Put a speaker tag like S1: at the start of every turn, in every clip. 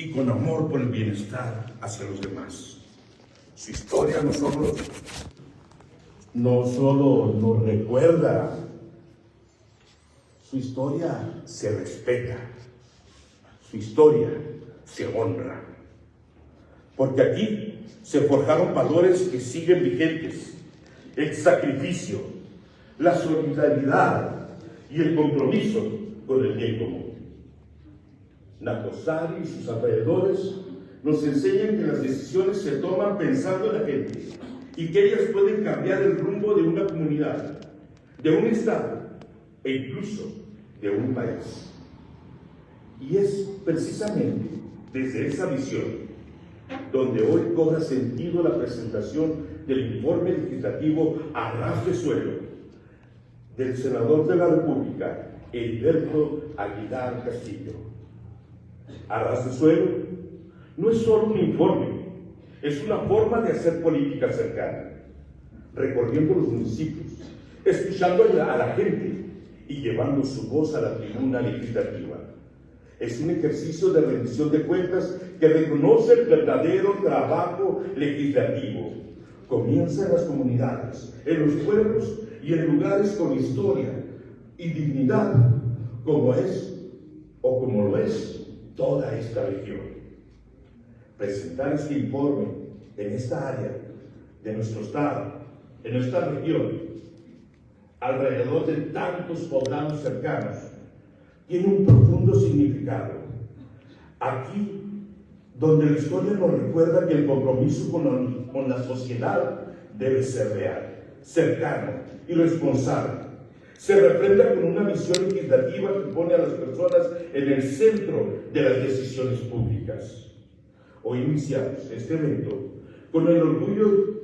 S1: y con amor por el bienestar hacia los demás. Su historia no solo nos recuerda, su historia se respeta, su historia se honra, porque aquí se forjaron valores que siguen vigentes: el sacrificio, la solidaridad y el compromiso con el bien común. Nacozari y sus alrededores nos enseñan que las decisiones se toman pensando en la gente y que ellas pueden cambiar el rumbo de una comunidad, de un estado e incluso de un país. Y es precisamente desde esa visión donde hoy cobra sentido la presentación del informe legislativo a ras de suelo del senador de la República, Heriberto Aguilar Castillo. A ras de suelo no es solo un informe, es una forma de hacer política cercana, recorriendo los municipios, escuchando a la gente y llevando su voz a la tribuna legislativa. Es un ejercicio de rendición de cuentas que reconoce el verdadero trabajo legislativo. Comienza en las comunidades, en los pueblos y en lugares con historia y dignidad, como es o como lo es toda esta región. Presentar este informe en esta área de nuestro estado, en nuestra región, alrededor de tantos poblados cercanos, tiene un profundo significado. Aquí, donde la historia nos recuerda que el compromiso con la sociedad debe ser real, cercano y responsable. Se refrenda con una visión legislativa que pone a las personas en el centro de las decisiones públicas. Hoy iniciamos este evento con el orgullo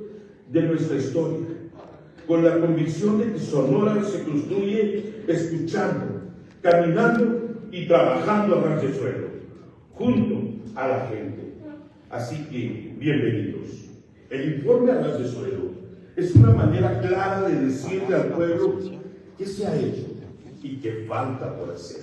S1: de nuestra historia, con la convicción de que Sonora se construye escuchando, caminando y trabajando a ras de suelo, junto a la gente. Así que, bienvenidos. El informe a ras de suelo es una manera clara de decirle al pueblo qué se ha hecho y qué falta por hacer.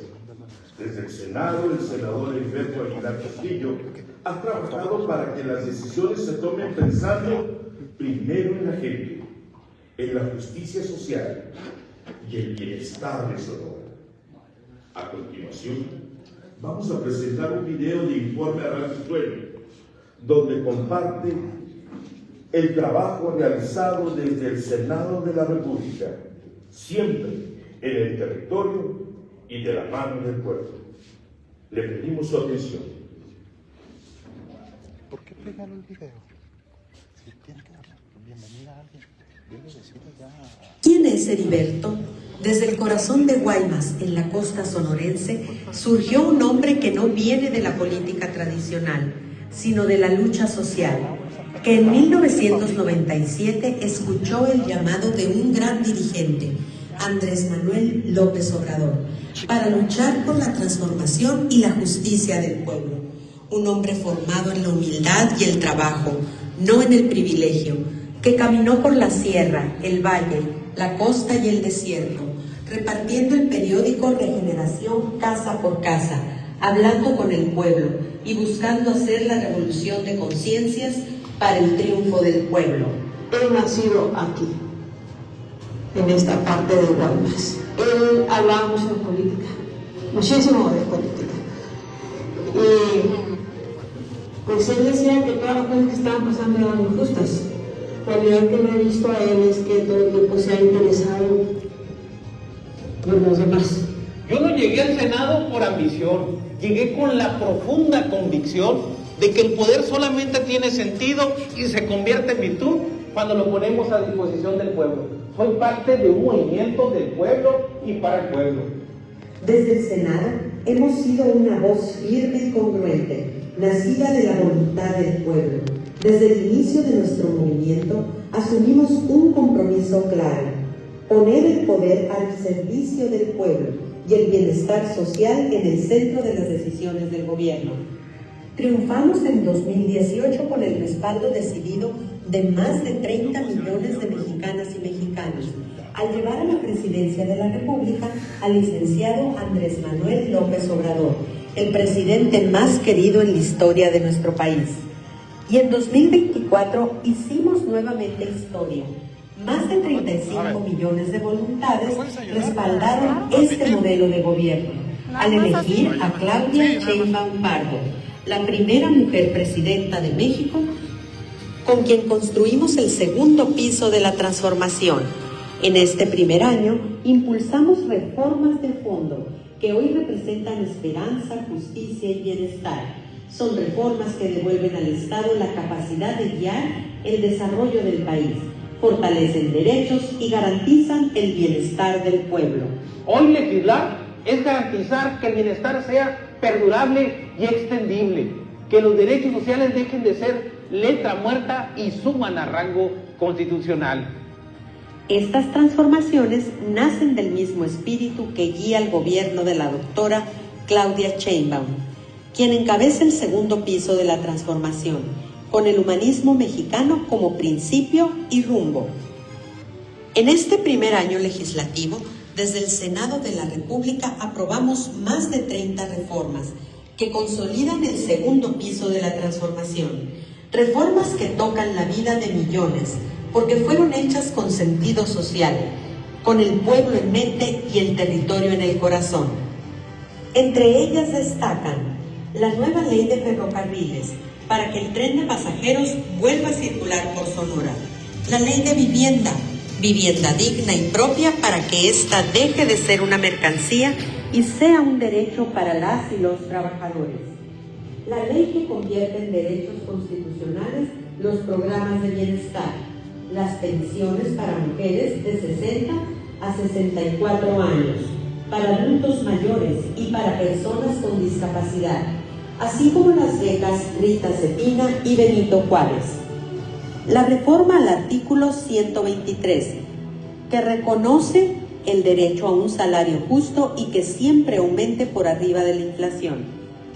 S1: Desde el Senado, el senador Heriberto Aguilar Castillo ha trabajado para que las decisiones se tomen pensando primero en la gente, en la justicia social y el bienestar de Sonora. A continuación, vamos a presentar un video de informe a ras de suelo, donde comparte el trabajo realizado desde el Senado de la República, siempre en el territorio y de la mano del pueblo. Le pedimos su atención.
S2: ¿Por qué pegar el video? Si tiene que dar bienvenida a alguien, debe decirle ya.
S3: ¿Quién es Heriberto? Desde el corazón de Guaymas, en la costa sonorense, surgió un hombre que no viene de la política tradicional, sino de la lucha social, que en 1997 escuchó el llamado de un gran dirigente, Andrés Manuel López Obrador, para luchar por la transformación y la justicia del pueblo. Un hombre formado en la humildad y el trabajo, no en el privilegio, que caminó por la sierra, el valle, la costa y el desierto, repartiendo el periódico Regeneración casa por casa, hablando con el pueblo y buscando hacer la revolución de conciencias para el triunfo del pueblo.
S4: Él nacido aquí, en esta parte de Guaymas. Él hablaba mucho de política, muchísimo de política. Y pues él decía que todas las cosas que estaban pasando eran injustas. La realidad que me he visto a él es que todo el tiempo se ha interesado por los demás.
S5: Yo no llegué al Senado por ambición, llegué con la profunda convicción de que el poder solamente tiene sentido y se convierte en virtud cuando lo ponemos a disposición del pueblo. Soy parte de un movimiento del pueblo y para el pueblo.
S3: Desde el Senado hemos sido una voz firme y congruente, nacida de la voluntad del pueblo. Desde el inicio de nuestro movimiento asumimos un compromiso claro: poner el poder al servicio del pueblo y el bienestar social en el centro de las decisiones del gobierno. Triunfamos en 2018 con el respaldo decidido de más de 30 millones de mexicanas y mexicanos, al llevar a la presidencia de la República al licenciado Andrés Manuel López Obrador, el presidente más querido en la historia de nuestro país. Y en 2024 hicimos nuevamente historia. Más de 35 millones de voluntades respaldaron este modelo de gobierno al elegir a Claudia Sheinbaum Pardo, la primera mujer presidenta de México, con quien construimos el segundo piso de la transformación. En este primer año impulsamos reformas de fondo que hoy representan esperanza, justicia y bienestar. Son reformas que devuelven al Estado la capacidad de guiar el desarrollo del país, fortalecen derechos y garantizan el bienestar del pueblo.
S5: Hoy legislar es garantizar que el bienestar sea perdurable y extendible, que los derechos sociales dejen de ser letra muerta y suman a rango constitucional.
S3: Estas transformaciones nacen del mismo espíritu que guía el gobierno de la doctora Claudia Sheinbaum, quien encabeza el segundo piso de la transformación, con el humanismo mexicano como principio y rumbo. En este primer año legislativo, desde el Senado de la República aprobamos más de 30 reformas que consolidan el segundo piso de la transformación. Reformas que tocan la vida de millones, porque fueron hechas con sentido social, con el pueblo en mente y el territorio en el corazón. Entre ellas destacan la nueva ley de ferrocarriles, para que el tren de pasajeros vuelva a circular por Sonora, la ley de vivienda digna y propia para que ésta deje de ser una mercancía y sea un derecho para las y los trabajadores, la ley que convierte en derechos constitucionales los programas de bienestar, las pensiones para mujeres de 60 a 64 años, para adultos mayores y para personas con discapacidad, así como las becas Rita Cepina y Benito Juárez. La reforma al artículo 123, que reconoce el derecho a un salario justo y que siempre aumente por arriba de la inflación.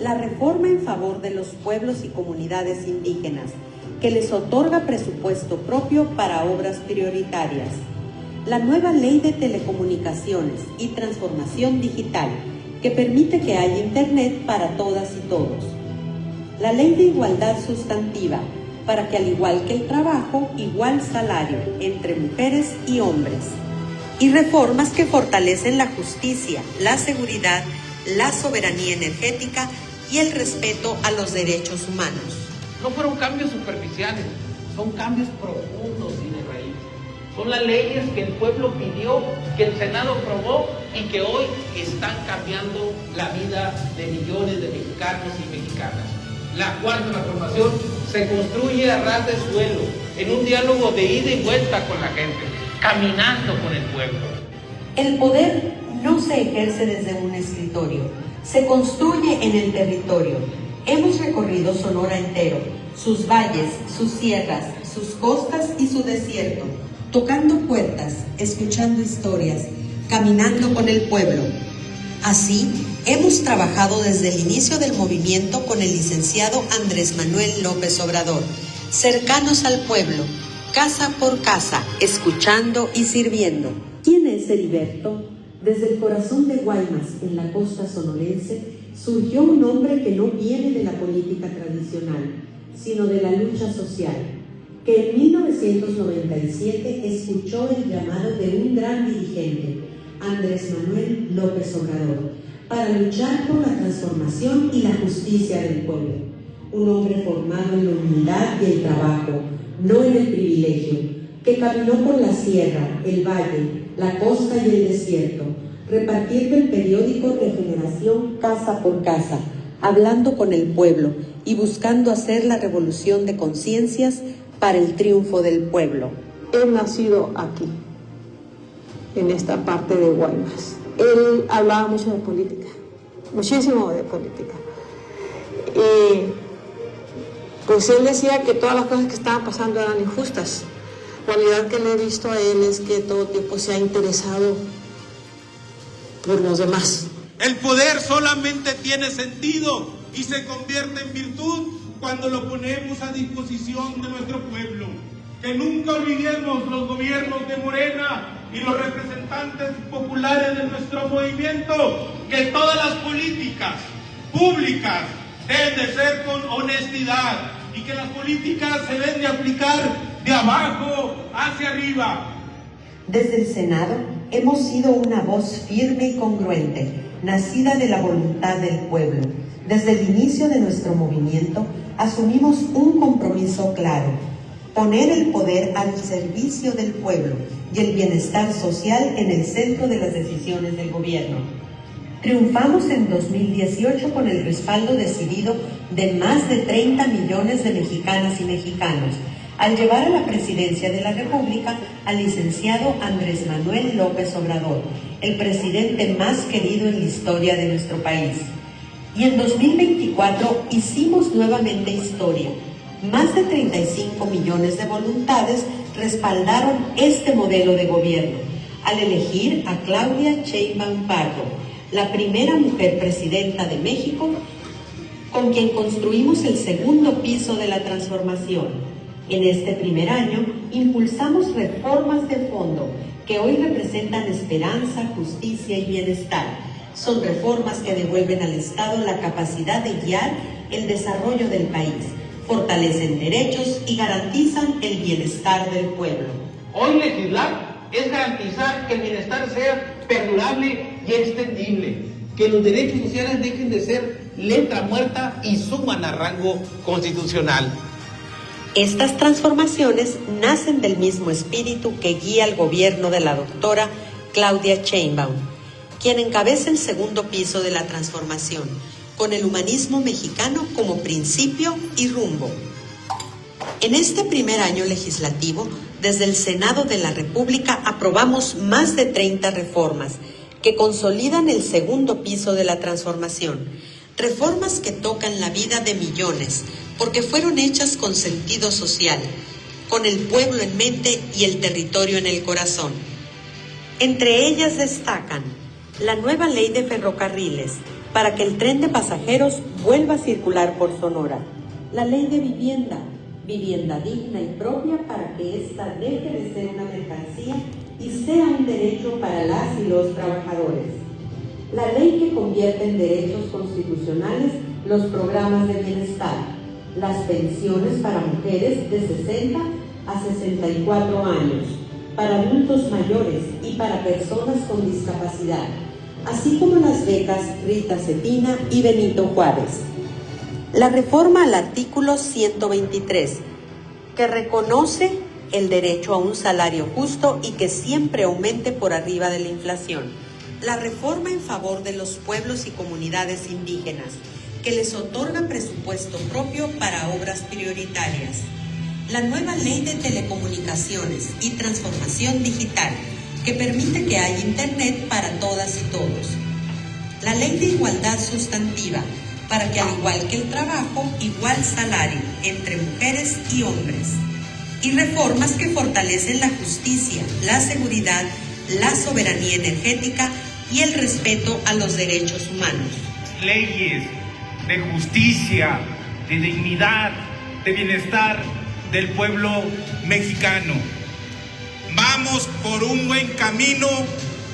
S3: La reforma en favor de los pueblos y comunidades indígenas, que les otorga presupuesto propio para obras prioritarias. La nueva ley de telecomunicaciones y transformación digital, que permite que haya internet para todas y todos. La ley de igualdad sustantiva, para que al igual que el trabajo, igual salario entre mujeres y hombres. Y reformas que fortalecen la justicia, la seguridad, la soberanía energética y el respeto a los derechos humanos.
S5: No fueron cambios superficiales, son cambios profundos y de raíz. Son las leyes que el pueblo pidió, que el Senado aprobó y que hoy están cambiando la vida de millones de mexicanos y mexicanas. La cuarta transformación se construye a ras de suelo, en un diálogo de ida y vuelta con la gente, caminando con el pueblo.
S3: El poder no se ejerce desde un escritorio, se construye en el territorio. Hemos recorrido Sonora entero, sus valles, sus sierras, sus costas y su desierto, tocando puertas, escuchando historias, caminando con el pueblo. Así, hemos trabajado desde el inicio del movimiento con el licenciado Andrés Manuel López Obrador, cercanos al pueblo, casa por casa, escuchando y sirviendo. ¿Quién es Heriberto? Desde el corazón de Guaymas, en la costa sonorense, surgió un hombre que no viene de la política tradicional, sino de la lucha social, que en 1997 escuchó el llamado de un gran dirigente, Andrés Manuel López Obrador, para luchar por la transformación y la justicia del pueblo. Un hombre formado en la humildad y el trabajo, no en el privilegio, que caminó por la sierra, el valle, la costa y el desierto, repartiendo el periódico Regeneración casa por casa, hablando con el pueblo y buscando hacer la revolución de conciencias para el triunfo del pueblo.
S4: Él nacido aquí, en esta parte de Guaymas. Él hablaba mucho de política, muchísimo de política. Y pues él decía que todas las cosas que estaban pasando eran injustas. La cualidad que le he visto a él es que todo tiempo se ha interesado por los demás.
S6: El poder solamente tiene sentido y se convierte en virtud cuando lo ponemos a disposición de nuestro pueblo. Que nunca olvidemos los gobiernos de Morena y los representantes populares de nuestro movimiento, que todas las políticas públicas deben de ser con honestidad y que las políticas se deben de aplicar de abajo hacia arriba.
S3: Desde el Senado hemos sido una voz firme y congruente, nacida de la voluntad del pueblo. Desde el inicio de nuestro movimiento asumimos un compromiso claro: poner el poder al servicio del pueblo y el bienestar social en el centro de las decisiones del gobierno. Triunfamos en 2018 con el respaldo decidido de más de 30 millones de mexicanas y mexicanos, al llevar a la presidencia de la República al licenciado Andrés Manuel López Obrador, el presidente más querido en la historia de nuestro país. Y en 2024 hicimos nuevamente historia. Más de 35 millones de voluntades respaldaron este modelo de gobierno al elegir a Claudia Sheinbaum Pardo, la primera mujer presidenta de México, con quien construimos el segundo piso de la transformación. En este primer año impulsamos reformas de fondo que hoy representan esperanza, justicia y bienestar. Son reformas que devuelven al Estado la capacidad de guiar el desarrollo del país, fortalecen derechos y garantizan el bienestar del pueblo.
S5: Hoy legislar es garantizar que el bienestar sea perdurable y extendible, que los derechos sociales dejen de ser letra muerta y suman a rango constitucional.
S3: Estas transformaciones nacen del mismo espíritu que guía el gobierno de la doctora Claudia Sheinbaum, quien encabeza el segundo piso de la transformación, con el humanismo mexicano como principio y rumbo. En este primer año legislativo, desde el Senado de la República aprobamos más de 30 reformas que consolidan el segundo piso de la transformación. Reformas que tocan la vida de millones, porque fueron hechas con sentido social, con el pueblo en mente y el territorio en el corazón. Entre ellas destacan la nueva ley de ferrocarriles, para que el tren de pasajeros vuelva a circular por Sonora, la ley de vivienda digna y propia para que ésta deje de ser una mercancía y sea un derecho para las y los trabajadores, la ley que convierte en derechos constitucionales los programas de bienestar, las pensiones para mujeres de 60 a 64 años, para adultos mayores y para personas con discapacidad, así como las becas Rita Cetina y Benito Juárez. La reforma al artículo 123, que reconoce el derecho a un salario justo y que siempre aumente por arriba de la inflación. La reforma en favor de los pueblos y comunidades indígenas, que les otorga presupuesto propio para obras prioritarias. La nueva ley de telecomunicaciones y transformación digital, que permite que haya internet para todas y todos. La ley de igualdad sustantiva, para que al igual que el trabajo, igual salario entre mujeres y hombres. Y reformas que fortalecen la justicia, la seguridad, la soberanía energética y el respeto a los derechos humanos.
S6: Leyes de justicia, de dignidad, de bienestar del pueblo mexicano. Vamos por un buen camino,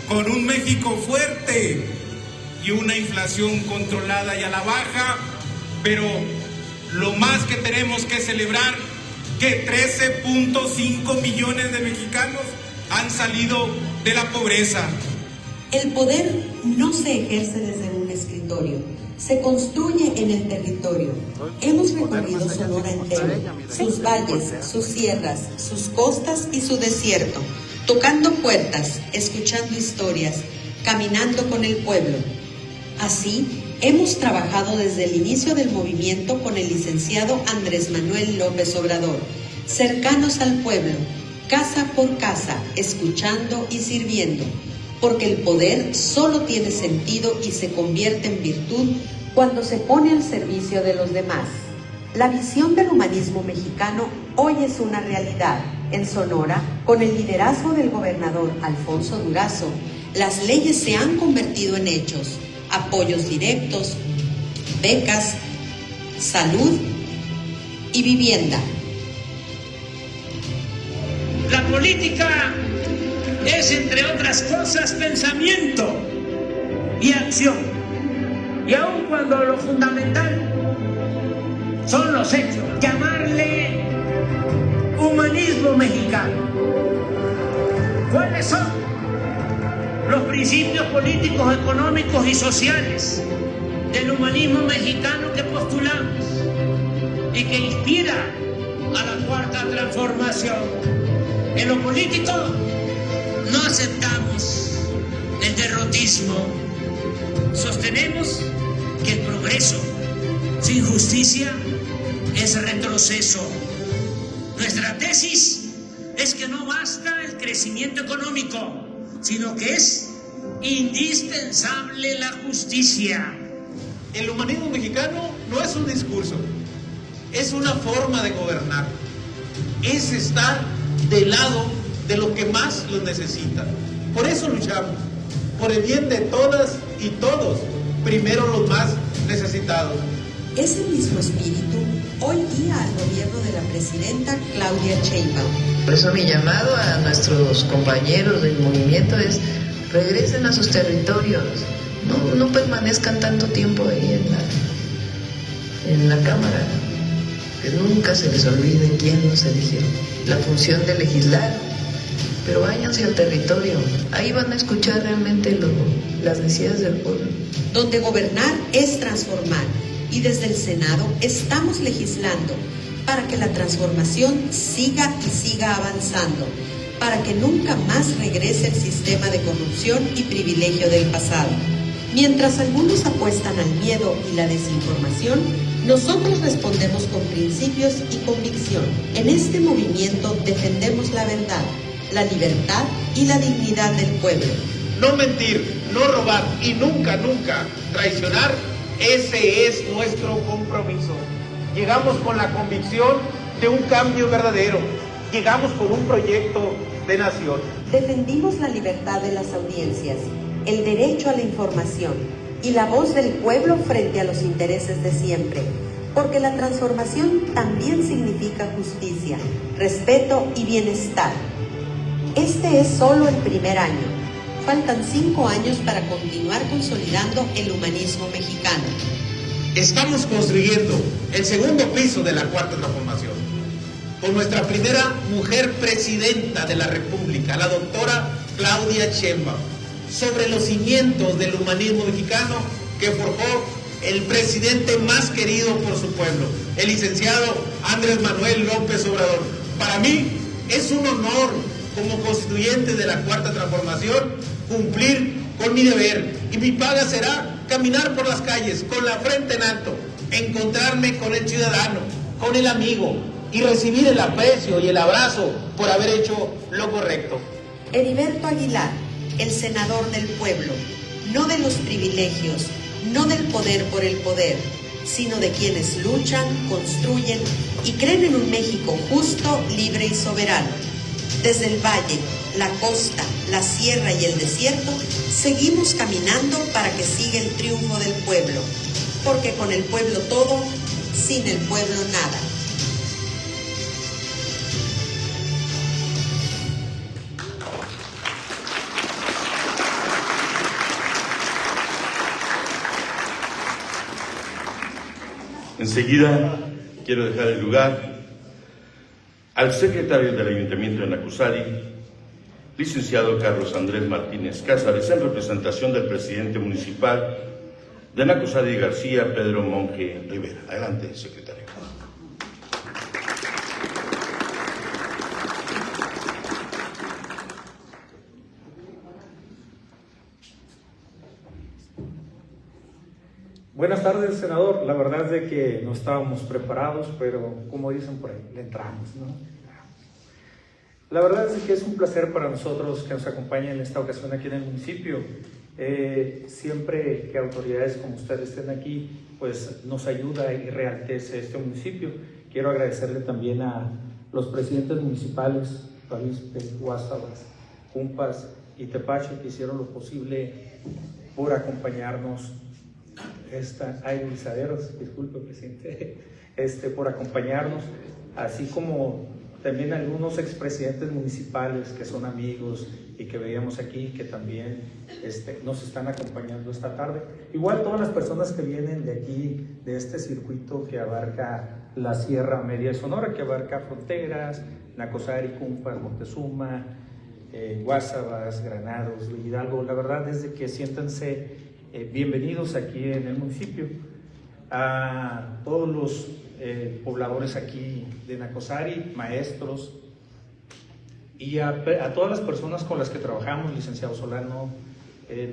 S6: con un México fuerte y una inflación controlada y a la baja, pero lo más que tenemos que celebrar, que 13.5 millones de mexicanos han salido de la pobreza.
S3: El poder no se ejerce desde un escritorio, se construye en el territorio. Hemos recorrido Sonora entero, sus valles, sus sierras, sus costas y su desierto, tocando puertas, escuchando historias, caminando con el pueblo. Así, hemos trabajado desde el inicio del movimiento con el licenciado Andrés Manuel López Obrador, cercanos al pueblo, casa por casa, escuchando y sirviendo, porque el poder solo tiene sentido y se convierte en virtud cuando se pone al servicio de los demás. La visión del humanismo mexicano hoy es una realidad. En Sonora, con el liderazgo del gobernador Alfonso Durazo, las leyes se han convertido en hechos, apoyos directos, becas, salud y vivienda.
S7: La política es, entre otras cosas, pensamiento y acción. Y aun cuando lo fundamental son los hechos, llamarle humanismo mexicano. ¿Cuáles son los principios políticos, económicos y sociales del humanismo mexicano que postulamos y que inspira a la cuarta transformación? En lo político no aceptamos el derrotismo. Sostenemos que el progreso sin justicia es retroceso. Nuestra tesis es que no basta el crecimiento económico, sino que es indispensable la justicia.
S5: El humanismo mexicano no es un discurso, es una forma de gobernar. Es estar del lado de lo que más los necesita. Por eso luchamos, por el bien de todas y todos, primero los más necesitados.
S3: Ese mismo espíritu hoy guía al gobierno de la presidenta Claudia Sheinbaum.
S8: Por eso mi llamado a nuestros compañeros del movimiento es: regresen a sus territorios, no permanezcan tanto tiempo ahí en la Cámara, que nunca se les olvide quién nos eligió. La función de legislar, pero váyanse al territorio, ahí van a escuchar realmente las necesidades del pueblo.
S3: Donde gobernar es transformar, y desde el Senado estamos legislando para que la transformación siga y siga avanzando, para que nunca más regrese el sistema de corrupción y privilegio del pasado. Mientras algunos apuestan al miedo y la desinformación, nosotros respondemos con principios y convicción. En este movimiento defendemos la verdad, la libertad y la dignidad del pueblo.
S5: No mentir, no robar y nunca traicionar, ese es nuestro compromiso. Llegamos con la convicción de un cambio verdadero. Llegamos con un proyecto de nación.
S3: Defendimos la libertad de las audiencias, el derecho a la información y la voz del pueblo frente a los intereses de siempre, porque la transformación también significa justicia, respeto y bienestar. Este es solo el primer año. Faltan 5 años para continuar consolidando el humanismo mexicano.
S5: Estamos construyendo el segundo piso de la cuarta transformación, con nuestra primera mujer presidenta de la República, la doctora Claudia Sheinbaum, sobre los cimientos del humanismo mexicano que forjó el presidente más querido por su pueblo, el licenciado Andrés Manuel López Obrador. Para mí es un honor, como constituyente de la cuarta transformación, cumplir con mi deber, y mi paga será caminar por las calles con la frente en alto, encontrarme con el ciudadano, con el amigo, y recibir el aprecio y el abrazo por haber hecho lo correcto.
S3: Heriberto Aguilar, el senador del pueblo, no de los privilegios, no del poder por el poder, sino de quienes luchan, construyen y creen en un México justo, libre y soberano. Desde el valle, la costa, la sierra y el desierto, seguimos caminando para que siga el triunfo del pueblo, porque con el pueblo todo, sin el pueblo nada.
S1: Enseguida quiero dejar el lugar al secretario del Ayuntamiento de Nacozari, licenciado Carlos Andrés Martínez Cázares, en representación del presidente municipal de Nacozari García, Pedro Monje Rivera. Adelante, secretario.
S9: Buenas tardes, senador. La verdad es de que no estábamos preparados, pero como dicen por ahí, le entramos, ¿no? La verdad es que es un placer para nosotros que nos acompañen en esta ocasión aquí en el municipio. Siempre que autoridades como ustedes estén aquí, pues nos ayuda y realtece este municipio. Quiero agradecerle también a los presidentes municipales, Falispe, Guásalas, Cumpas y Tepache, que hicieron lo posible por acompañarnos. Disculpe, presidente, por acompañarnos, así como también algunos expresidentes municipales que son amigos y que veíamos aquí que también nos están acompañando esta tarde. Igual todas las personas que vienen de aquí, de este circuito que abarca la Sierra Media de Sonora, que abarca Fronteras, Nacozari, Cumpas, Moctezuma, Guásabas, Granados, Hidalgo. La verdad es de que siéntanse bienvenidos aquí en el municipio. A todos los pobladores aquí de Nacozari, maestros, y a todas las personas con las que trabajamos, licenciado Solano,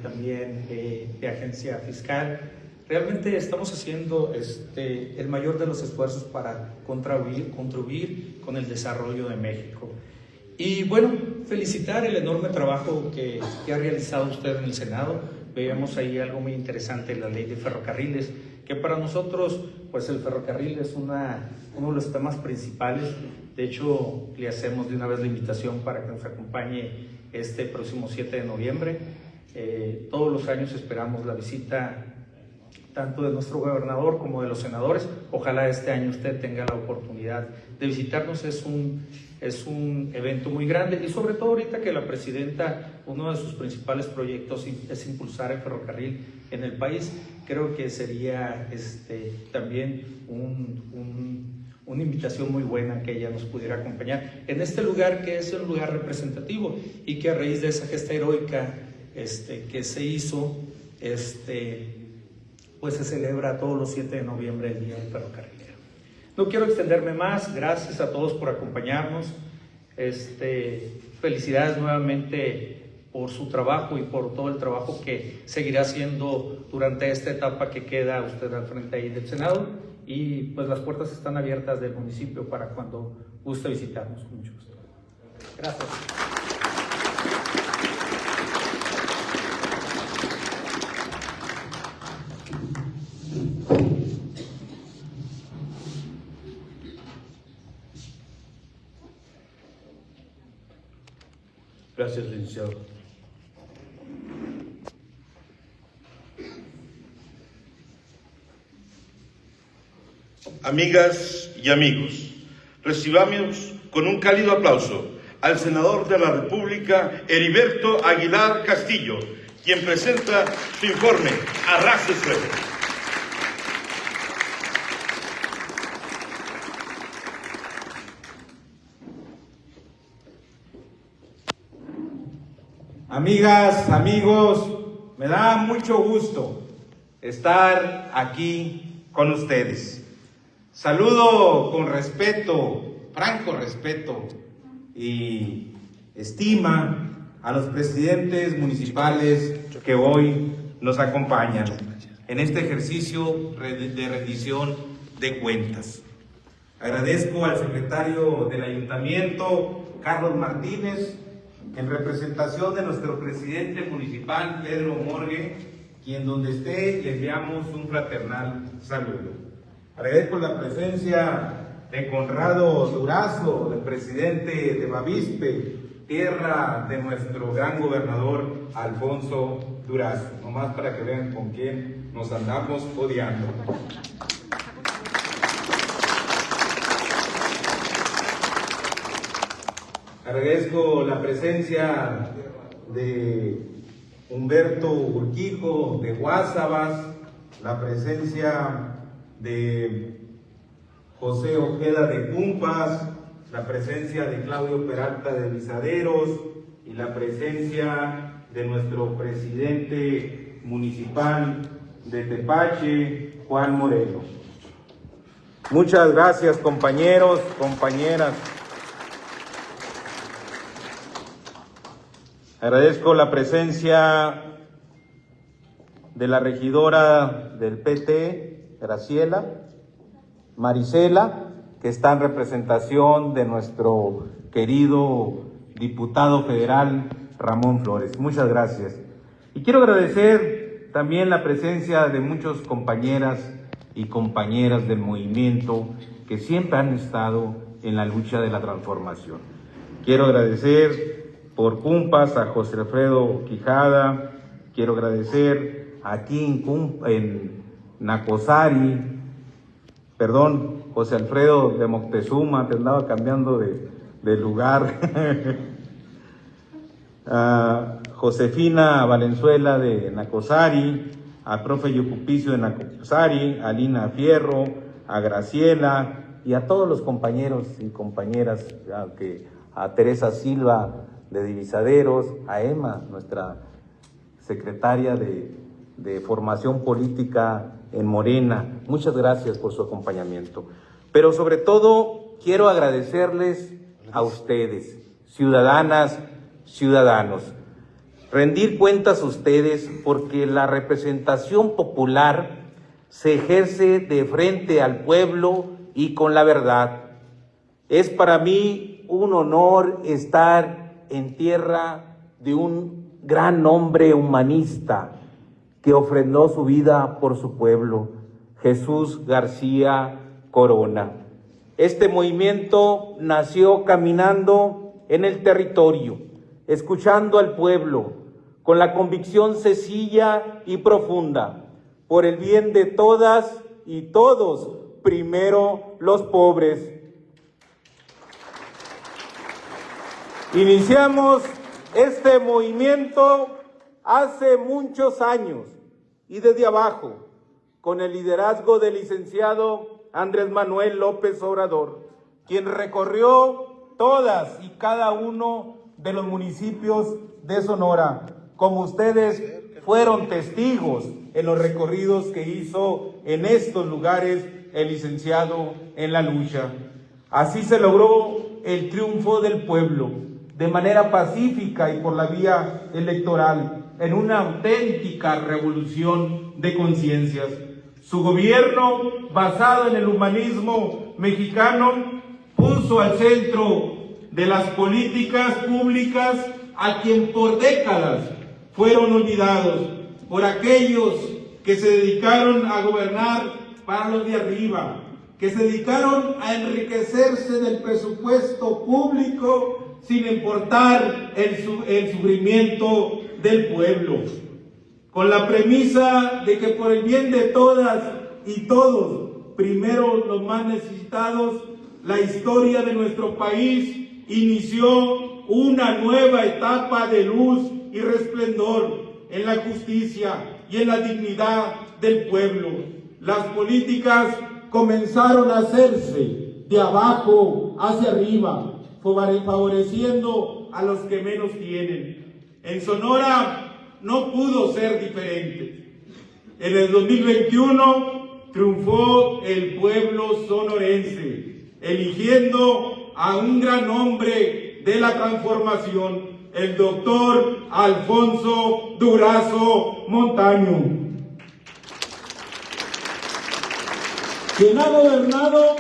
S9: también de agencia fiscal. Realmente estamos haciendo el mayor de los esfuerzos para contribuir con el desarrollo de México. Y bueno, felicitar el enorme trabajo que ha realizado usted en el Senado. Veíamos ahí algo muy interesante, la ley de ferrocarriles, que para nosotros, pues el ferrocarril es uno de los temas principales. De hecho, le hacemos de una vez la invitación para que nos acompañe este próximo 7 de noviembre. Todos los años esperamos la visita tanto de nuestro gobernador como de los senadores. Ojalá este año usted tenga la oportunidad de visitarnos. Es un evento muy grande y sobre todo ahorita que la presidenta, uno de sus principales proyectos es impulsar el ferrocarril en el país. Creo que sería también una invitación muy buena que ella nos pudiera acompañar en este lugar, que es un lugar representativo y que a raíz de esa gesta heroica que se hizo, pues se celebra todos los 7 de noviembre el Día del Ferrocarrilero. No quiero extenderme más, gracias a todos por acompañarnos. Felicidades nuevamente por su trabajo y por todo el trabajo que seguirá haciendo durante esta etapa que queda usted al frente ahí del Senado. Y pues las puertas están abiertas del municipio para cuando guste visitarnos, con mucho gusto. Gracias.
S1: Gracias, licenciado. Amigas y amigos, recibamos con un cálido aplauso al senador de la República, Heriberto Aguilar Castillo, quien presenta su informe a ras de suelo.
S10: Amigas, amigos, me da mucho gusto estar aquí con ustedes. Saludo con respeto, franco respeto y estima a los presidentes municipales que hoy nos acompañan en este ejercicio de rendición de cuentas. Agradezco al secretario del Ayuntamiento, Carlos Martínez, en representación de nuestro presidente municipal, Pedro Morgue, quien donde esté le enviamos un fraternal saludo. Agradezco la presencia de Conrado Durazo, el presidente de Bavispe, tierra de nuestro gran gobernador Alfonso Durazo, nomás para que vean con quién nos andamos odiando. Agradezco la presencia de Humberto Urquijo de Guásabas, la presencia de José Ojeda de Cumpas, la presencia de Claudio Peralta de Lizaderos y la presencia de nuestro presidente municipal de Tepache, Juan Moreno. Muchas gracias, compañeros, compañeras. Agradezco la presencia de la regidora del PT, Graciela, Marisela, que está en representación de nuestro querido diputado federal Ramón Flores. Muchas gracias. Y quiero agradecer también la presencia de muchos compañeras y compañeras del movimiento que siempre han estado en la lucha de la transformación. Quiero agradecer por Cumpas a José Alfredo Quijada, quiero agradecer aquí en Nacozari, José Alfredo de Moctezuma, te andaba cambiando de lugar. a Josefina Valenzuela de Nacosari, a profe Yucupicio de Nacosari, a Lina Fierro, a Graciela y a todos los compañeros y compañeras, a Teresa Silva de Divisaderos, a Emma, nuestra secretaria de Formación Política en Morena. Muchas gracias por su acompañamiento. Pero sobre todo quiero agradecerles a ustedes, ciudadanas, ciudadanos, rendir cuentas a ustedes porque la representación popular se ejerce de frente al pueblo y con la verdad. Es para mí un honor estar en tierra de un gran hombre humanista que ofrendó su vida por su pueblo, Jesús García Corona. Este movimiento nació caminando en el territorio, escuchando al pueblo, con la convicción sencilla y profunda, por el bien de todas y todos, primero los pobres. Iniciamos este movimiento hace muchos años y desde abajo, con el liderazgo del licenciado Andrés Manuel López Obrador, quien recorrió todas y cada uno de los municipios de Sonora, como ustedes fueron testigos en los recorridos que hizo en estos lugares el licenciado en la lucha. Así se logró el triunfo del pueblo, de manera pacífica y por la vía electoral, en una auténtica revolución de conciencias. Su gobierno, basado en el humanismo mexicano, puso al centro de las políticas públicas a quien por décadas fueron olvidados por aquellos que se dedicaron a gobernar para los de arriba, que se dedicaron a enriquecerse del presupuesto público sin importar el sufrimiento del pueblo, con la premisa de que por el bien de todas y todos, primero los más necesitados, la historia de nuestro país inició una nueva etapa de luz y resplendor en la justicia y en la dignidad del pueblo. Las políticas comenzaron a hacerse de abajo hacia arriba, favoreciendo a los que menos tienen. En Sonora no pudo ser diferente. En el 2021 triunfó el pueblo sonorense, eligiendo a un gran hombre de la transformación, el doctor Alfonso Durazo Montaño, quien ha gobernado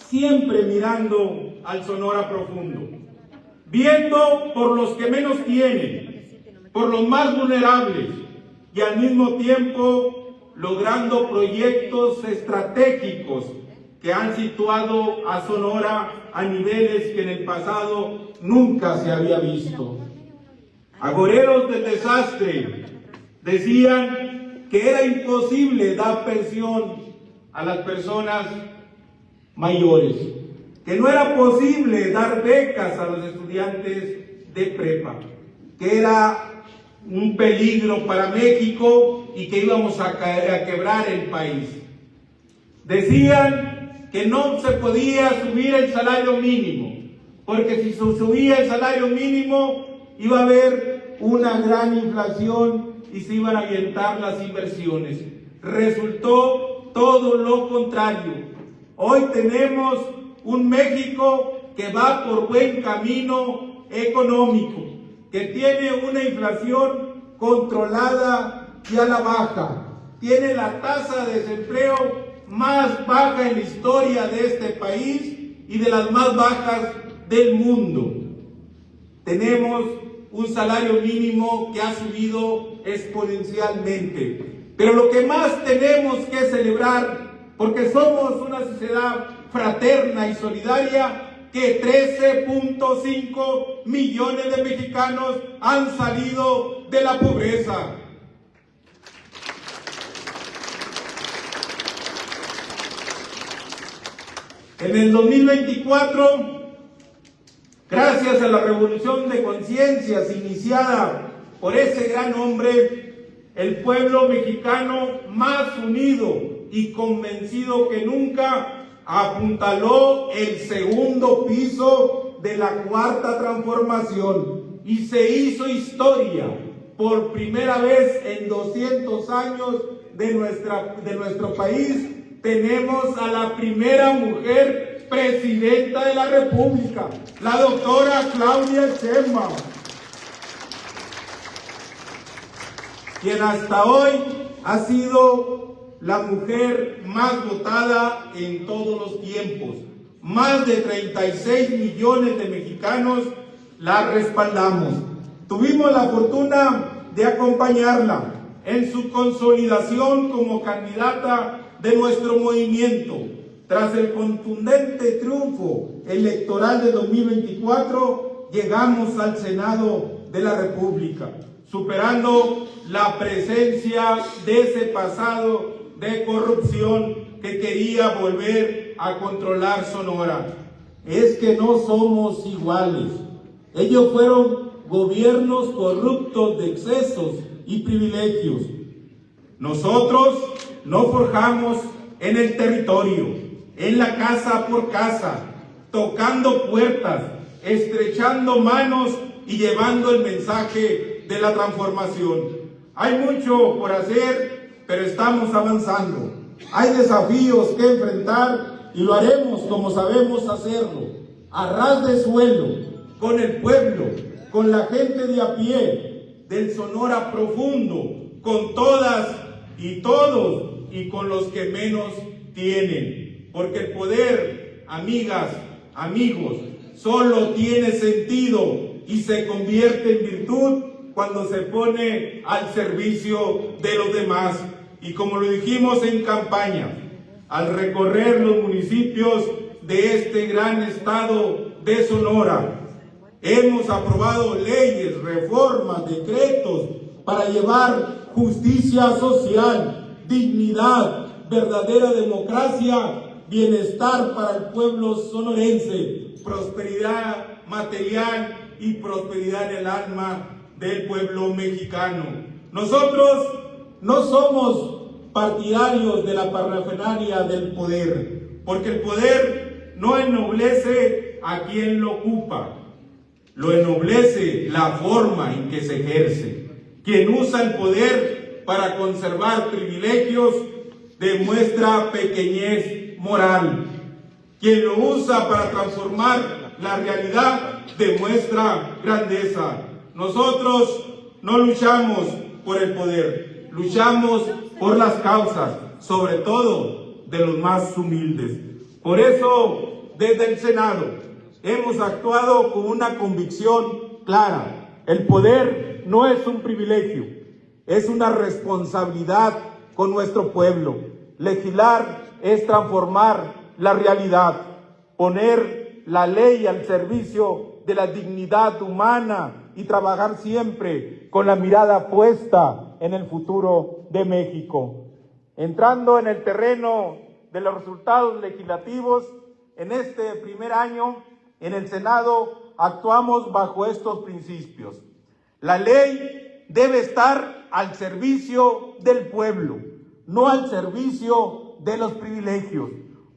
S10: siempre mirando al Sonora profundo, viendo por los que menos tienen, por los más vulnerables y al mismo tiempo logrando proyectos estratégicos que han situado a Sonora a niveles que en el pasado nunca se había visto. Agoreros del desastre decían que era imposible dar pensión a las personas mayores, que no era posible dar becas a los estudiantes de prepa, que era un peligro para México y que íbamos a quebrar el país. Decían que no se podía subir el salario mínimo, porque si se subía el salario mínimo iba a haber una gran inflación y se iban a avientar las inversiones. Resultó todo lo contrario. Hoy tenemos un México que va por buen camino económico, que tiene una inflación controlada y a la baja, tiene la tasa de desempleo más baja en la historia de este país y de las más bajas del mundo. Tenemos un salario mínimo que ha subido exponencialmente. Pero lo que más tenemos que celebrar, porque somos una sociedad fraterna y solidaria, que 13.5 millones de mexicanos han salido de la pobreza. En el 2024 Gracias a la revolución de conciencias iniciada por ese gran hombre, el pueblo mexicano más unido y convencido que nunca apuntaló el segundo piso de la Cuarta Transformación y se hizo historia. Por primera vez en 200 años de nuestro país, tenemos a la primera mujer presidenta de la República, la doctora Claudia Sheinbaum, quien hasta hoy ha sido la mujer más votada en todos los tiempos. Más de 36 millones de mexicanos la respaldamos. Tuvimos la fortuna de acompañarla en su consolidación como candidata de nuestro movimiento. Tras el contundente triunfo electoral de 2024, llegamos al Senado de la República, superando la presencia de ese pasado de corrupción que quería volver a controlar Sonora. Es que no somos iguales. Ellos fueron gobiernos corruptos de excesos y privilegios. Nosotros nos forjamos en el territorio, en la casa por casa, tocando puertas, estrechando manos y llevando el mensaje de la transformación. Hay mucho por hacer, pero estamos avanzando. Hay desafíos que enfrentar y lo haremos como sabemos hacerlo, a ras de suelo, con el pueblo, con la gente de a pie, del Sonora profundo, con todas y todos y con los que menos tienen. Porque el poder, amigas, amigos, solo tiene sentido y se convierte en virtud cuando se pone al servicio de los demás. Y como lo dijimos en campaña, al recorrer los municipios de este gran estado de Sonora, hemos aprobado leyes, reformas, decretos para llevar justicia social, dignidad, verdadera democracia, bienestar para el pueblo sonorense, prosperidad material y prosperidad en el alma del pueblo mexicano. Nosotros no somos partidarios de la parafernalia del poder, porque el poder no ennoblece a quien lo ocupa, lo ennoblece la forma en que se ejerce. Quien usa el poder para conservar privilegios demuestra pequeñez moral. Quien lo usa para transformar la realidad demuestra grandeza. Nosotros no luchamos por el poder, luchamos por las causas, sobre todo de los más humildes. Por eso, desde el Senado, hemos actuado con una convicción clara. El poder no es un privilegio, es una responsabilidad con nuestro pueblo. Legislar es transformar la realidad, poner la ley al servicio de la dignidad humana y trabajar siempre con la mirada puesta en el futuro de México. Entrando en el terreno de los resultados legislativos, en este primer año en el Senado actuamos bajo estos principios. La ley debe estar al servicio del pueblo, no al servicio de los privilegios.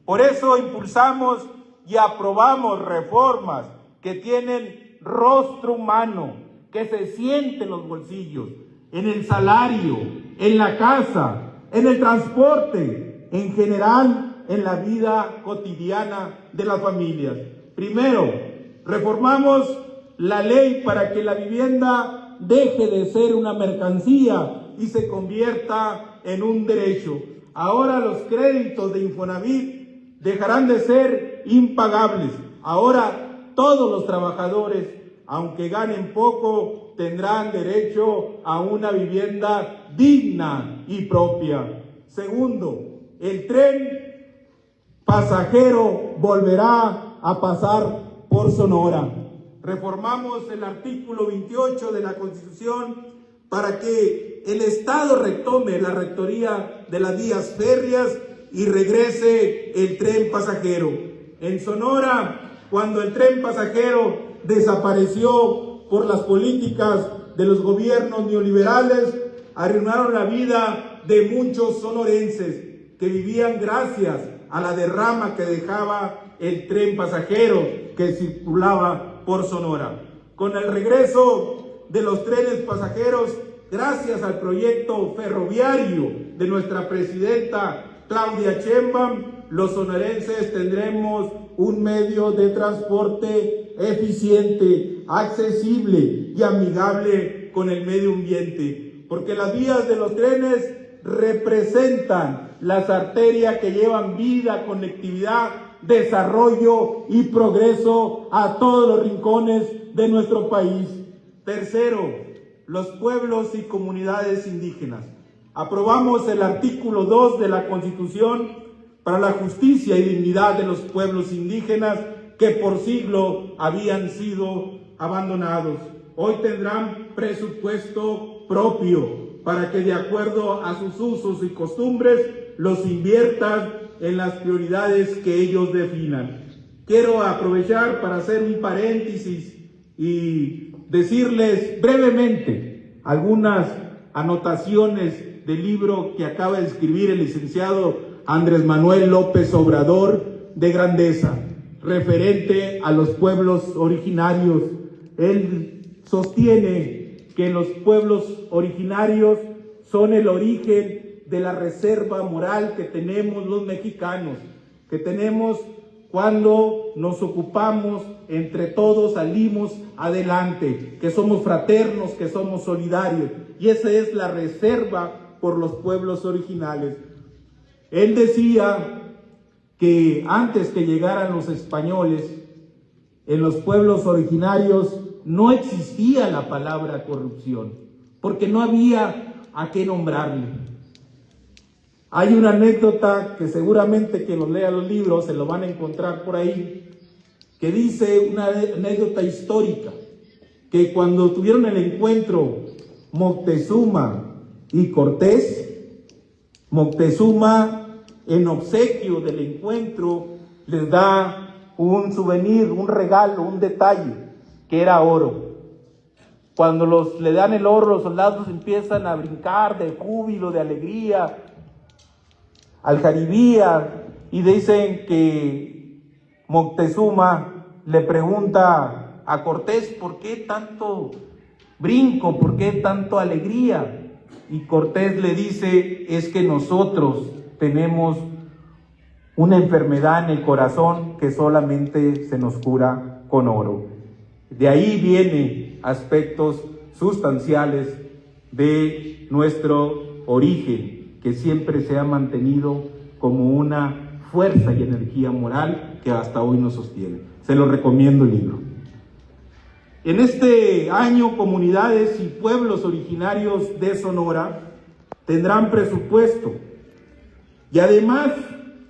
S10: Por eso impulsamos y aprobamos reformas que tienen rostro humano, que se sienten en los bolsillos, en el salario, en la casa, en el transporte, en general en la vida cotidiana de las familias. Primero, reformamos la ley para que la vivienda deje de ser una mercancía y se convierta en un derecho. Ahora los créditos de Infonavit dejarán de ser impagables. Ahora todos los trabajadores, aunque ganen poco, tendrán derecho a una vivienda digna y propia. Segundo, el tren pasajero volverá a pasar por Sonora. Reformamos el artículo 28 de la Constitución para que el Estado retome la rectoría de las vías férreas y regrese el tren pasajero. En Sonora, cuando el tren pasajero
S11: desapareció por las políticas de los gobiernos neoliberales, arruinaron la vida de muchos sonorenses que vivían gracias a la derrama que dejaba el tren pasajero que circulaba por Sonora. Con el regreso de los trenes pasajeros, gracias al proyecto ferroviario de nuestra presidenta Claudia Sheinbaum, los sonorenses tendremos un medio de transporte eficiente, accesible y amigable con el medio ambiente, porque las vías de los trenes representan las arterias que llevan vida, conectividad, desarrollo y progreso a todos los rincones de nuestro país. Tercero, los pueblos y comunidades indígenas. Aprobamos el artículo 2 de la Constitución para la justicia y dignidad de los pueblos indígenas que por siglo habían sido abandonados. Hoy tendrán presupuesto propio para que, de acuerdo a sus usos y costumbres, los inviertan en las prioridades que ellos definan. Quiero aprovechar para hacer un paréntesis y decirles brevemente algunas anotaciones del libro que acaba de escribir el licenciado Andrés Manuel López Obrador, de Grandeza, referente a los pueblos originarios. Él sostiene que los pueblos originarios son el origen de la reserva moral que tenemos los mexicanos, que tenemos cuando nos ocupamos, entre todos salimos adelante, que somos fraternos, que somos solidarios, y esa es la reserva por los pueblos originales. Él decía que antes que llegaran los españoles, en los pueblos originarios no existía la palabra corrupción, porque no había a qué nombrarle. Hay una anécdota que seguramente que los lea los libros se lo van a encontrar por ahí, que dice una anécdota histórica, que cuando tuvieron el encuentro Moctezuma y Cortés, Moctezuma, en obsequio del encuentro, les da un souvenir, un regalo, un detalle, que era oro. Cuando le dan el oro, los soldados empiezan a brincar de júbilo, de alegría, algarabía, y dicen que Moctezuma le pregunta a Cortés, ¿por qué tanto brinco? ¿Por qué tanto alegría? Y Cortés le dice, es que nosotros tenemos una enfermedad en el corazón que solamente se nos cura con oro. De ahí vienen aspectos sustanciales de nuestro origen, que siempre se ha mantenido como una fuerza y energía moral que hasta hoy nos sostiene. Se lo recomiendo el libro. En este año, comunidades y pueblos originarios de Sonora tendrán presupuesto. Y además,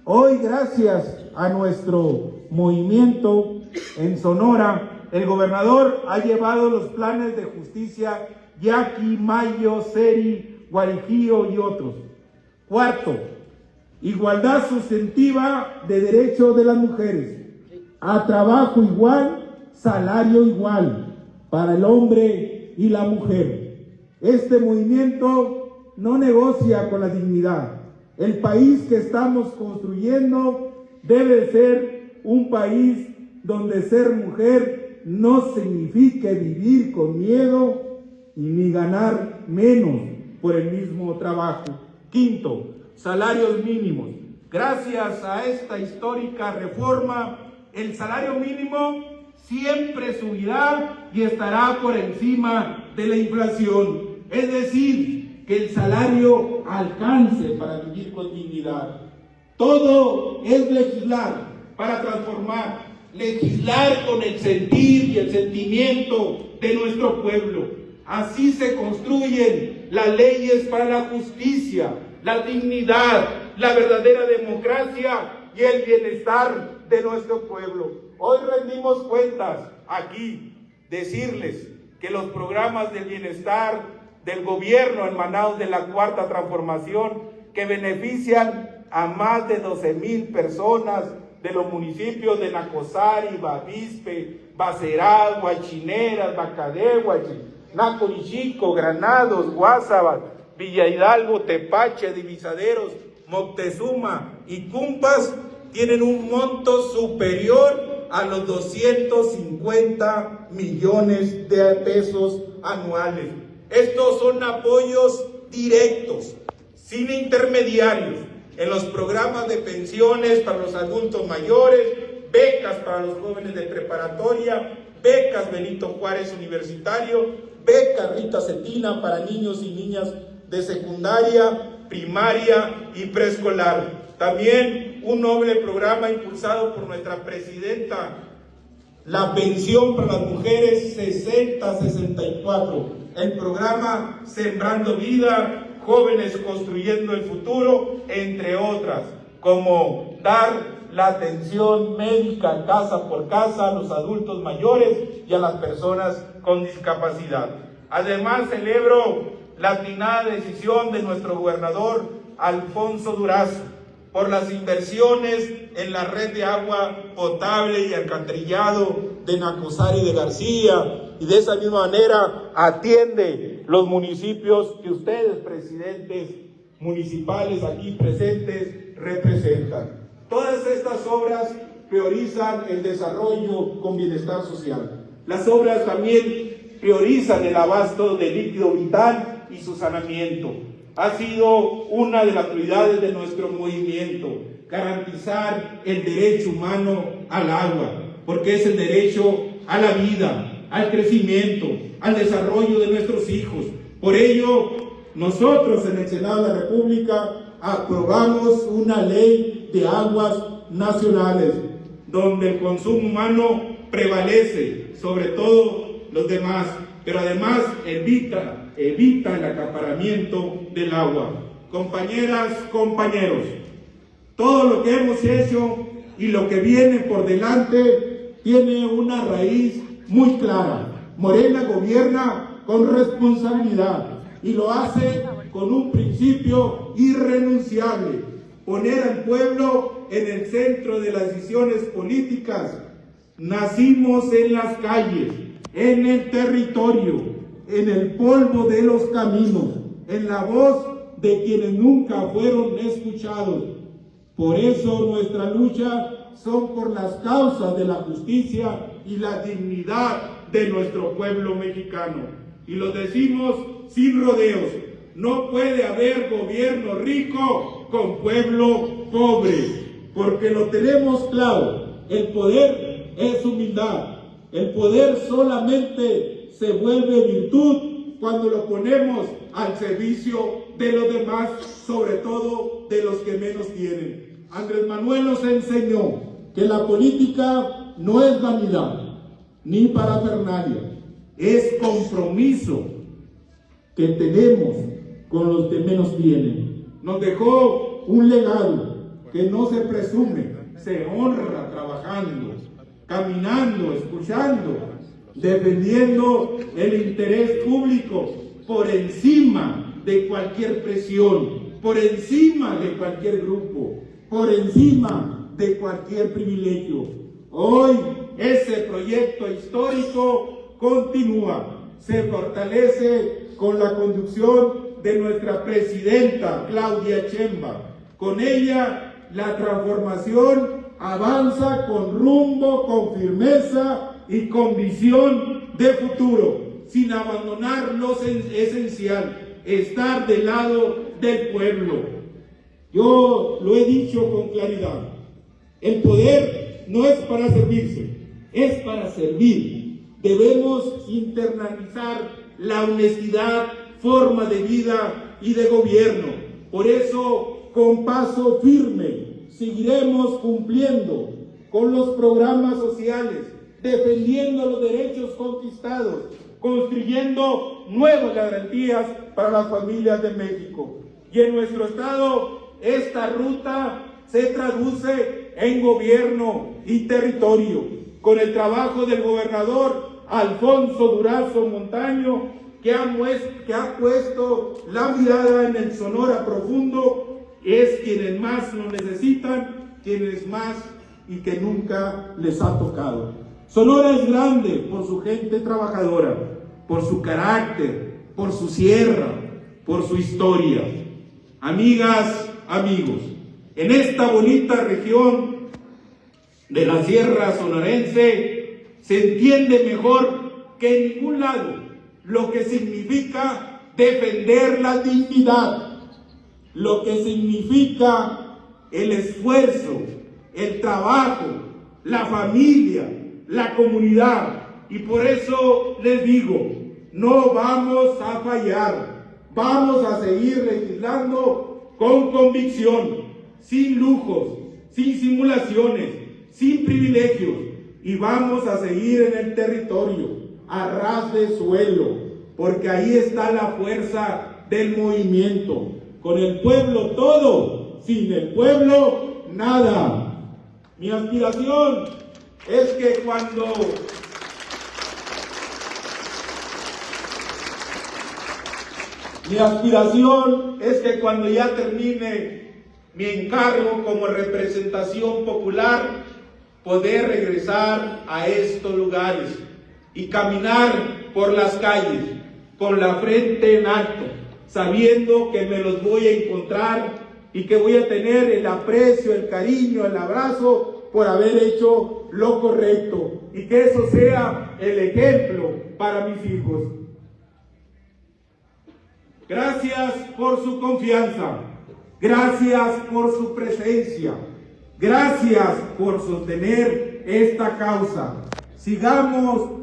S11: hoy, gracias a nuestro movimiento en Sonora, el gobernador ha llevado los planes de justicia Yaqui, Mayo, Seri, Guarijío y otros. Cuarto, igualdad sustantiva de derechos de las mujeres, a trabajo igual, salario igual, para el hombre y la mujer. Este movimiento no negocia con la dignidad. El país que estamos construyendo debe ser un país donde ser mujer no signifique vivir con miedo y ni ganar menos por el mismo trabajo. Quinto, salarios mínimos. Gracias a esta histórica reforma, el salario mínimo siempre subirá y estará por encima de la inflación. Es decir, que el salario alcance para vivir con dignidad. Todo es legislar para transformar, legislar con el sentir y el sentimiento de nuestro pueblo. Así se construyen las leyes para la justicia, la dignidad, la verdadera democracia y el bienestar de nuestro pueblo. Hoy rendimos cuentas aquí, decirles que los programas del bienestar del gobierno emanados de la Cuarta Transformación, que benefician a más de 12,000 personas de los municipios de Nacozari, Bavispe, Bacerá, Huachineras, Bacadehuachi, Nacorichico, Granados, Guásabat, Villa Hidalgo, Tepache, Divisaderos, Moctezuma y Cumpas tienen un monto superior a los 250 millones de pesos anuales. Estos son apoyos directos, sin intermediarios, en los programas de pensiones para los adultos mayores, becas para los jóvenes de preparatoria, becas Benito Juárez Universitario, becas Rita Cetina para niños y niñas de secundaria, primaria y preescolar. También un noble programa impulsado por nuestra presidenta, la pensión para las mujeres 60-64, el programa Sembrando Vida, Jóvenes Construyendo el Futuro, entre otras, como dar la atención médica casa por casa a los adultos mayores y a las personas con discapacidad. Además, celebro la atinada decisión de nuestro gobernador Alfonso Durazo por las inversiones en la red de agua potable y alcantarillado de Nacozari de García, y de esa misma manera atiende los municipios que ustedes, presidentes municipales aquí presentes, representan. Todas estas obras priorizan el desarrollo con bienestar social. Las obras también priorizan el abasto de líquido vital y su saneamiento. Ha sido una de las prioridades de nuestro movimiento, garantizar el derecho humano al agua, porque es el derecho a la vida, al crecimiento, al desarrollo de nuestros hijos. Por ello, nosotros en el Senado de la República aprobamos una ley de aguas nacionales, donde el consumo humano prevalece sobre todo los demás, pero además evita el acaparamiento del agua. Compañeras, compañeros, todo lo que hemos hecho y lo que viene por delante tiene una raíz muy clara. Morena gobierna con responsabilidad y lo hace con un principio irrenunciable: poner al pueblo en el centro de las decisiones políticas. Nacimos en las calles, en el territorio, en el polvo de los caminos, en la voz de quienes nunca fueron escuchados. Por eso nuestra lucha son por las causas de la justicia y la dignidad de nuestro pueblo mexicano. Y lo decimos sin rodeos: no puede haber gobierno rico con pueblo pobre, porque lo tenemos claro. El poder es humildad. El poder solamente se vuelve virtud cuando lo ponemos al servicio de los demás, sobre todo de los que menos tienen. Andrés Manuel nos enseñó que la política no es vanidad ni parafernalia, es compromiso que tenemos con los que menos tienen. Nos dejó un legado que no se presume, se honra trabajando, caminando, escuchando, defendiendo el interés público por encima de cualquier presión, por encima de cualquier grupo, por encima de cualquier privilegio. Hoy ese proyecto histórico continúa, se fortalece con la conducción de nuestra presidenta Claudia Sheinbaum. Con ella la transformación avanza con rumbo, con firmeza y con visión de futuro, sin abandonar lo esencial: estar del lado del pueblo. Yo lo he dicho con claridad: el poder no es para servirse, es para servir. Debemos internalizar la honestidad, forma de vida y de gobierno. Por eso, con paso firme, seguiremos cumpliendo con los programas sociales, defendiendo los derechos conquistados, construyendo nuevas garantías para las familias de México. Y en nuestro estado, esta ruta se traduce en gobierno y territorio, con el trabajo del gobernador Alfonso Durazo Montaño, que ha puesto la mirada en el Sonora profundo. Es quienes más lo necesitan, quienes más y que nunca les ha tocado. Sonora es grande por su gente trabajadora, por su carácter, por su sierra, por su historia. Amigas, amigos, en esta bonita región de la Sierra Sonorense se entiende mejor que en ningún lado lo que significa defender la dignidad, lo que significa el esfuerzo, el trabajo, la familia, la comunidad. Y por eso les digo, no vamos a fallar, vamos a seguir legislando con convicción, sin lujos, sin simulaciones, sin privilegios, y vamos a seguir en el territorio, a ras de suelo, porque ahí está la fuerza del movimiento. Con el pueblo todo, sin el pueblo nada. Mi aspiración es que cuando ya termine mi encargo como representación popular, poder regresar a estos lugares y caminar por las calles con la frente en alto, sabiendo que me los voy a encontrar y que voy a tener el aprecio, el cariño, el abrazo por haber hecho lo correcto, y que eso sea el ejemplo para mis hijos. Gracias por su confianza, gracias por su presencia, gracias por sostener esta causa. Sigamos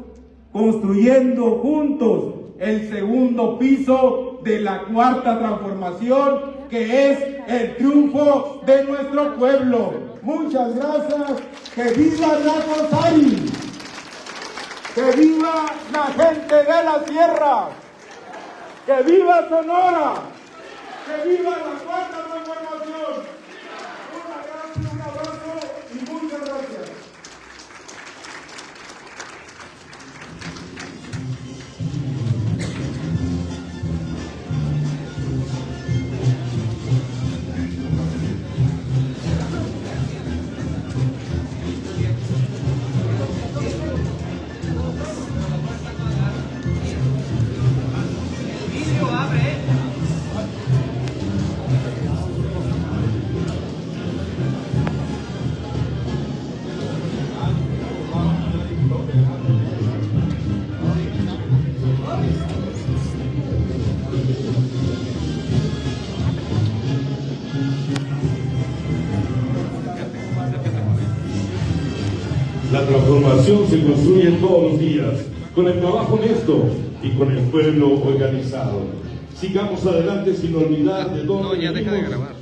S11: construyendo juntos el segundo piso de la cuarta transformación, que es el triunfo de nuestro pueblo. Muchas gracias. ¡Que viva Nacozari! ¡Que viva la gente de la sierra! ¡Que viva Sonora! ¡Que viva la cuarta transformación! Un abrazo y muchas gracias.
S1: La transformación se construye todos los días, con el trabajo honesto y con el pueblo organizado. Sigamos adelante sin olvidar de dónde venimos